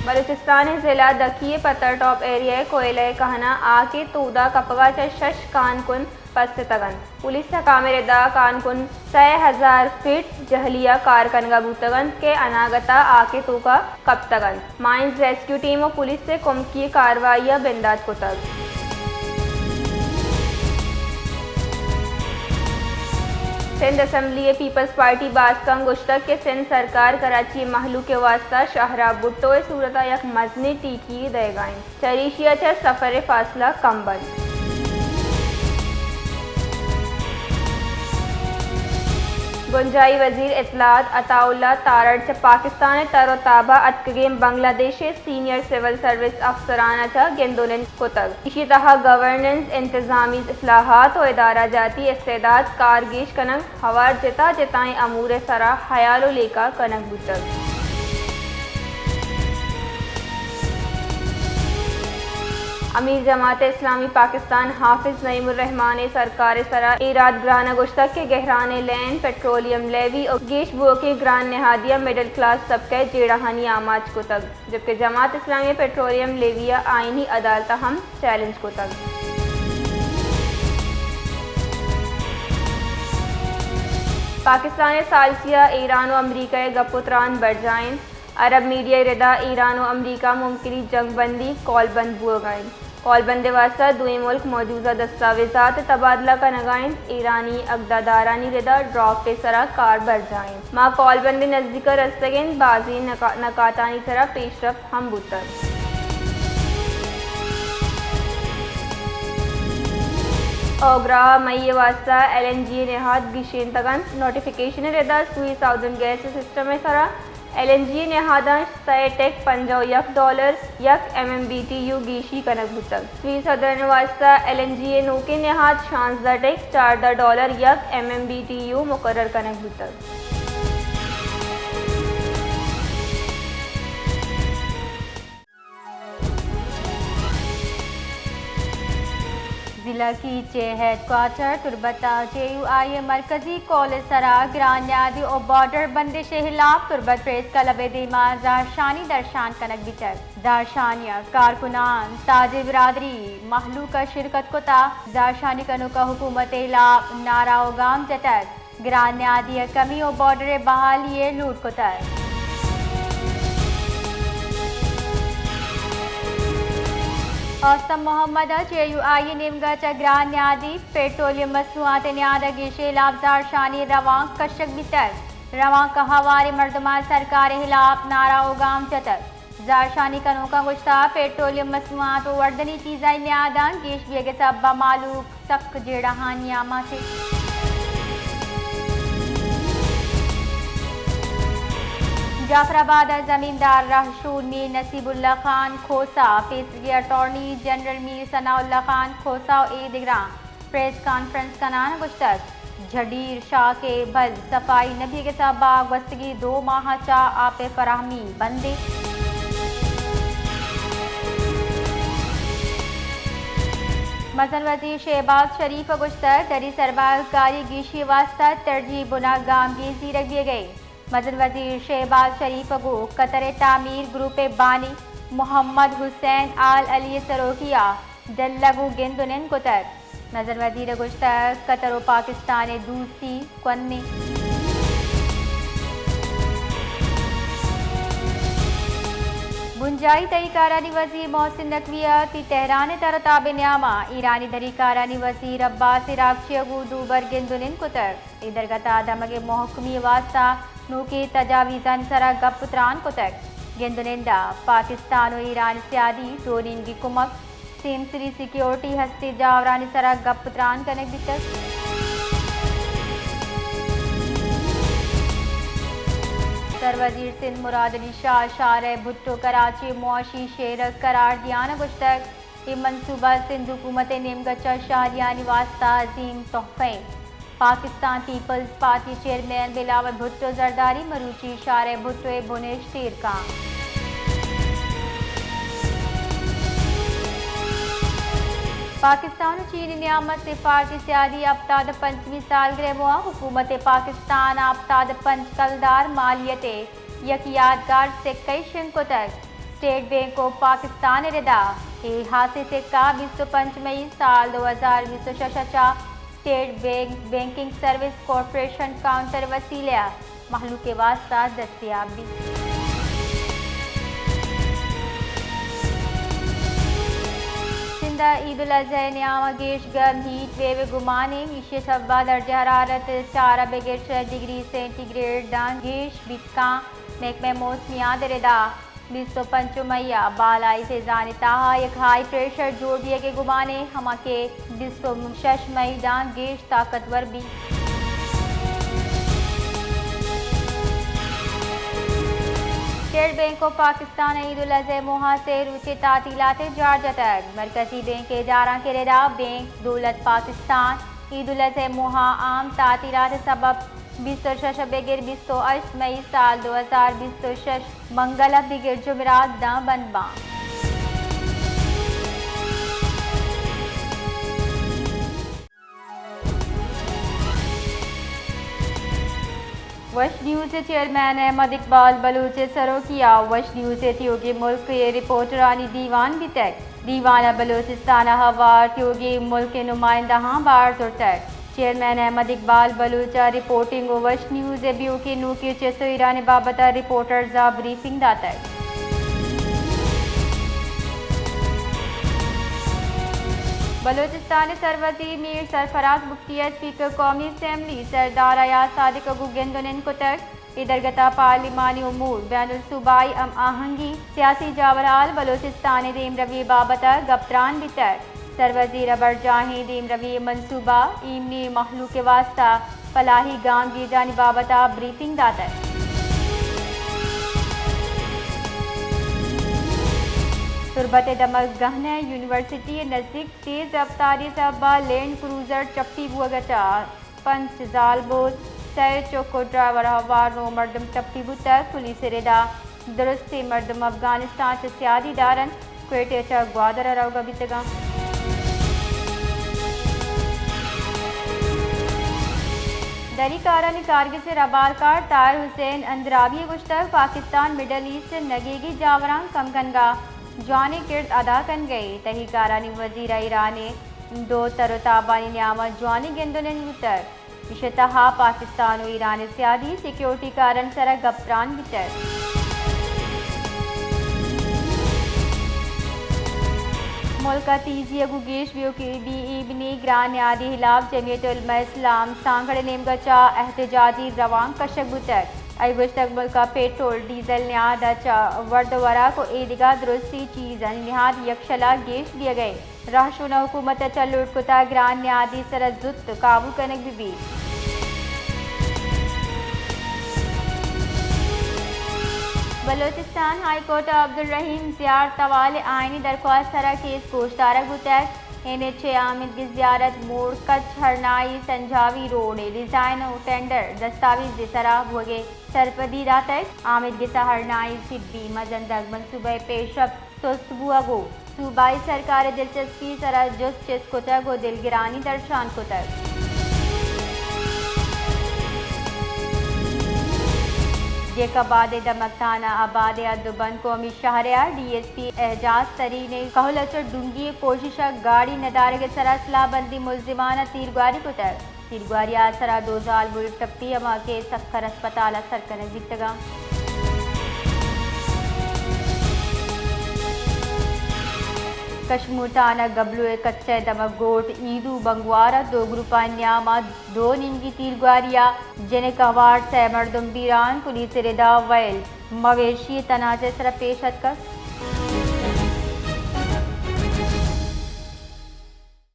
बलूचिस्तान ज़िला दखिए पत्थर top area कोयले कहना आके तूदा कपगा शश कानकुन पस्तगन पुलिस कामेरेदा कानकुन 6000 फीट जहलिया कारकनगा बूतगन के अनागता आके तूका कप्तगन माइंस रेस्क्यू टीम और पुलिस से कुमकी कार्रवाइयां बिंदात को तक सिंध असम्बली पीपल्स पार्टी बासकंग गुश्तक के सिंध सरकार कराची महलू के वास्ता शाहरा भुट्टो सूरत यक मजनी टीकी देगाइन चरीशिया च सफर फासला कम बंद गुंजाई वजीर इत्तलात अताउल्ला तारड़ पाकिस्तान तरोताबा अतकगेम बांग्लादेश सीनियर सिविल सर्विस अफसराना चा गेंदोलिन कुतग इसी तरह गवर्नेंस इंतजामी इस्लाहात और इदारा जाती इस्तेदाद कारगिश कनक हवार जिता जिताएं अमूर सरा हयालो लेका कनक बुतग अमीर जमात इस्लामी पाकिस्तान हाफिज नईमुर रहमान सरकार सरा इराद ग्राना गुश्तक के गहराने लैंड पेट्रोलियम लेवी और गेश बुओ के ग्रान नहादिया मिडिल क्लास सबके जेड़ाहानी आमाज को तक जबकि जमात इस्लामी पेट्रोलियम लेविया आइनी अदालत हम चैलेंज को तक पाकिस्तान सालसिया ईरान और अमरीका गपुत्रान बढ़ जाएं अरब मीडिया रिदा ईरान और अमरीका मुमकिन जंगबंदी कॉलबंद बुआ गायन कॉलबंद वास्ता दुई मुल्क मौजूदा दस्तावेजात तबादला का नगाइन ईरानी अकदादारानी रिदा ड्रॉप पे सरा कार बढ़ जाएं माँ कॉलबंद नज़दीक रस्तगें बाजी नकातानी तरह पेशरफ हम बुतर ओग्रा मई वास्ता LNG नेहाद गिशेन तगन नोटिफिकेशन रिदा सुई साउदर्न गैस सिस्टम में सरा LNG नेहादांश तय टेक $50 यक MMBTU गीशी कनक भुतक सुई सदरन वास्ता LNG नोके नेहाद शांसदा टेक $4 यक MMBTU मुकर्रर कनक भुतक जिला की चे हेडक्वार्टर तुरबता JUI मरकजी कॉलेज सरा ग्रान्यादी और बॉर्डर बंदिश खिलाफ तुरबत प्रेस क्लब दीमा जारशानी दर्शान कनक बिचक जारशानिया कारकुनान ताज बिरादरी महलू का शिरकत कोता जारशानी कनो का हुकूमत इलाफ नाराओ गाम जटक ग्रान्यादी कमी और बॉर्डर बहाली लूट कोता औसम मोहम्मद JUI निमगा चग्रान न्यादी पेट्रोलियम मसनूआत न्यादा गिशे लाफजार शानी रवां कशक बितर रवां का हवारे मर्दमा सरकार हिलाफ नारा उगाम चतक जारशानी कनों का गुश्ता पेट्रोलियम मसनूआत वर्दनी चीज़ा न्यादा गिश बेगे सब्बा मालूक सक जेड़ाहानिया मासे जाफराबाद जमींदार राहशूर मीर नसीबुल्ला खान खोसा पेशगी अटॉर्नी जनरल मीर सनाउल्ला खान खोसा और दिगरा प्रेस कॉन्फ्रेंस का नाना गुश्तक झडीर शाह के भल सफाई नबी के साथ बाग वस्तगी 2 माह चा आप फराहमी बंदे मसन वजीर शहबाज शरीफ गुश्तक दरी सरबाकारी गिशी वास्ता तरजीह बुना गाम की जीरक दिए गए मजन वजीर शहबाज शरीफ को कतर तामीर ग्रुप बानी मोहम्मद हुसैन आल अली सरोकिया डल्लगू गेंदुनन कुतर नजर वजीर गुश्तक कतर व पाकिस्तान दूसरी कन्ने बुंजाई तरीकारानी वजीर मोहसिन नकविया ती तेहरान तरताब न्यामा ईरानी तरीकारानी वजीर अब्बास इराकशियगू दूबर गेंदुनन कुतर इधर गता दमगे मोहकमी वास्ता नूके तजावीज़ान सरा गपुत्रान कुतक गेंदुनिंदा पाकिस्तान और ईरान सियादी दोनीन की कुमक सेमसरी सिक्योरिटी हस्ती जावरानी सरा गपुत्रान कनक बितक सरवजीर सिंध मुराद अली शाह शार भुट्टो कराची मुआशी शेर करार दियाना गुश्तक ये मनसूबा सिंध हुकूमत नेमगचा शाहरियानी वास्ता अजीम तोहफे Pakistan people's party chairman Bilawal Bhutto Zardari मरूची शार भुट्टो भुनेश तीर का पाकिस्तान और चीन नियामत सिफारती सियादी आफ्ताद पंचमी सालगिरह मुआ हुकूमत पाकिस्तान आफ्ताद पंच कलदार मालियत यक यादगार से कई शिंको तक स्टेट बैंक ऑफ पाकिस्तान रिदा हादसे से का 25 मई साल 2026 state banking service corporation counter वसीला महलू के वास्ता दस्तियाब भी ईद उल अज़हा न्यामा गेश गर्म हीट वेव गुमाने मीशे सब्बा दर्जा हरारत 4 डिग्री सेंटीग्रेड दान गेश बिस्का महकमे मौसमियात रिदा 25 मैया बालाई से जाने ताहा एक हाई प्रेशर जोड़ दिए के गुमाने हमा के 26 मई दान गेश ताकतवर भी state bank of Pakistan Eid ul Azha मोहा से रुचे तातीलात जारजा तक मरकजी बैंक के इदारा के रेदा बैंक दौलत पाकिस्तान ईद उल अज़हा मोहा आम तातीलात सबब 26 बेगिर 28 मई साल 2026 मंगला बिगिर जुमरात दा बनबा वश न्यूज़ से चेयरमैन अहमद इकबाल बलूच सरो किया। वश न्यूज़ से त्योगी मुल्क के रिपोर्टरानी दीवान भी तक दीवाना बलूचिस्तान हवार त्योगी मुल्क के नुमाइंदा बार तक चेयरमैन अहमद इकबाल बलूचा रिपोर्टिंग वश न्यूज़ ब्यू की नू की चेसो ईरानी बाबत रिपोर्टर जा ब्रीफिंग दाता है। बलूचिस्तान सरवती मीर सरफराज मुफ्तिया स्पीकर कौमी असम्बली सरदार अयाज सादिक गुगेंदोनिन को तक इधरगता पार्लिमानी उमूर बैनुल सूबाई आहंगी सियासी जावराल बलूचिस्तान दीम रवी बाबत गप्तरान बितर सरवजीर अबर जाही दीम रवी मनसूबा इमनी महलू के वास्ता फलाही गांव की जानी बाबत ब्रीफिंग दाता है। तुरबत दमक गहना यूनिवर्सिटी नज़दीक तेज रफ्तारी सबा लैंड क्रूजर चप्पी बुगचा पंच जालबोल सैर चौको ड्राइवर हवार नो मर्दम चप्पी बुतक पुलिस रेदा दुरुस्ती मर्दम अफगानिस्तान से सियादी दारन क्वेटे चा ग्वादर रवगा बितगा दरी कारन कारगिल से रबालकार तार हुसैन अंदराबी गुश्तक पाकिस्तान मिडल ईस्ट नगेगी जावरान कमगनगा जाने किरद अदा कन गई तही कारानी वजीर ईरानी दो तरोताबानी न्यामा जानी गेंदोलन उतर विशतहा पाकिस्तान और ईरान सियादी सिक्योरिटी कारण सरा गप्तरान बितर मुल्का तीजी गुगेश व्यू की इबनी ग्रान न्यादी हिलाफ जमीयत उलमा इस्लाम सांगड़ नेमगचा एहतजाजी रवान कशक बुतर तक मुल्का पेट्रोल डीजल न्यादा चा वर्दवरा को ईदगा दुरुस्ती चीज़ निहाद यकशला गेश दिए गए राशुना हुकूमत चा लुटकुता ग्रान न्यादी सरजुत काबू कनक भी बलूचिस्तान हाई कोर्ट अब्दुल रहीम ज़ियार तवाल आइनी दरख्वास्त सरा केस गोश्तारक बुतैक NH आमिद की ज़ियारत मोड़ कच्छ हरनाई संजावी रोड डिज़ाइन और टेंडर दस्तावेज सराब हो गए सरपदी दातक आमिद की हरनाई सिब्बी मजंदक मनसूबे पेशब सुस्तबुआ गो सूबाई सरकार दिलचस्पी सरा जुस चेस को तक व दिलगिरानी दर्शान को तक जेकाबाद दमकताना आबाद अदुबन कौमी शहरियार DSP एजाज तरी ने कहलचर डूंगी कोशिश गाड़ी नदारे के सरा सलाबंदी मुलजिमाना तीरगारी को तर तीरगारिया सरा 2 साल बुल टप्पी अमा के सखर अस्पताल सरकन जितगा कश्मूरताना गबलू कच्चे दमक गोट ईदू बंगवारा 2 ग्रुपा न्यामा 2 निंगी तीरगारिया जिन्हें कवार से मर्दम बीरान पुलिस रेदा वैल मवेशी तनाजे सर पेशत कर